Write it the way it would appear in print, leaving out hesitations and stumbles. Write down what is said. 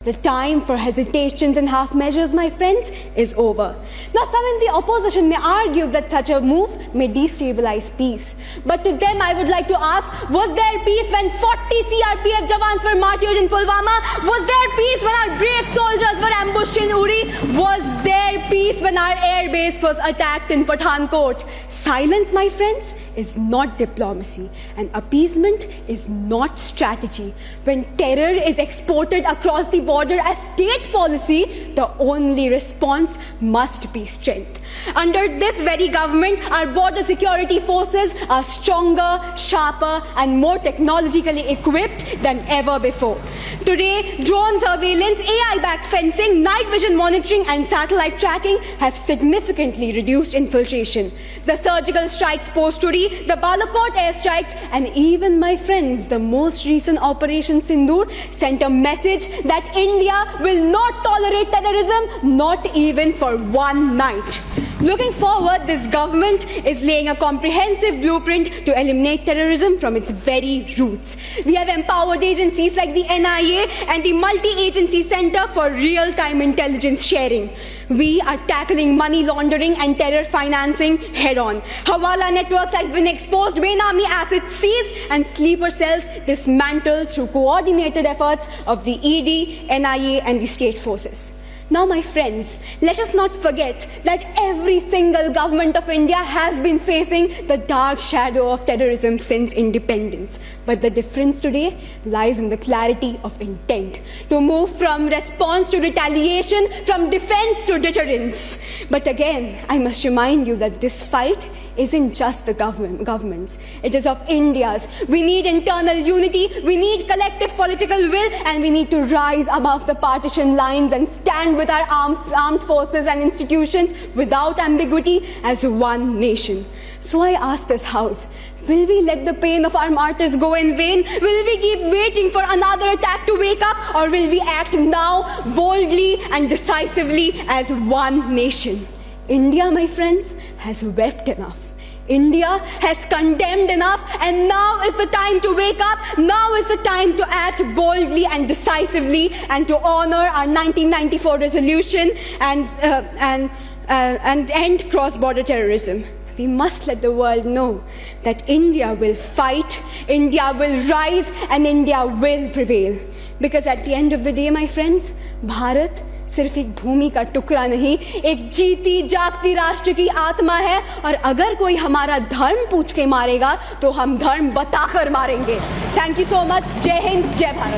The time for hesitations and half measures, my friends, is over. Now, some in the opposition may argue that such a move may destabilize peace. But to them, I would like to ask, was there peace when 40 CRPF jawans were martyred in Pulwama? Was there peace when our brave soldiers were ambushed in Uri? Was there peace when our air base was attacked in Pathankot? Silence, my friends, is not diplomacy, and appeasement is not strategy. When terror is exported across the border as state policy, the only response must be strength. Under this very government, our border security forces are stronger, sharper, and more technologically equipped than ever before. Today, drone surveillance, AI-backed fencing, night vision monitoring, and satellite tracking have significantly reduced infiltration. The surgical strikes post-Uri, the Balakot airstrikes, and even, my friends, the most recent Operation Sindoor sent a message that India will not tolerate terrorism, not even for one night. Looking forward, this government is laying a comprehensive blueprint to eliminate terrorism from its very roots. We have empowered agencies like the NIA and the Multi-Agency Center for Real-Time Intelligence Sharing. We are tackling money laundering and terror financing head-on. Hawala networks have been exposed, Benami assets seized, and sleeper cells dismantled through coordinated efforts of the ED, NIA, and the state forces. Now, my friends, let us not forget that every single government of India has been facing the dark shadow of terrorism since independence. But the difference today lies in the clarity of intent to move from response to retaliation, from defense to deterrence. But again, I must remind you that this fight isn't just the government's. It is of India's. We need internal unity, we need collective political will, and we need to rise above the partition lines and stand with our armed forces and institutions without ambiguity as one nation. So I ask this House, will we let the pain of our martyrs go in vain? Will we keep waiting for another attack to wake up? Or will we act now boldly and decisively as one nation? India, my friends, has wept enough. India has condemned enough, and now is the time to wake up. Now is the time to act boldly and decisively and to honor our 1994 resolution and end cross-border terrorism. We must let the world know that India will fight, India will rise, and India will prevail. Because at the end of the day, my friends, Bharat सिर्फ एक भूमि का टुकड़ा नहीं, एक जीती जागती राष्ट्र की आत्मा है। और अगर कोई हमारा धर्म पूछ के मारेगा तो हम धर्म बताकर मारेंगे। Thank you so much. जय हिंद, जय भारत।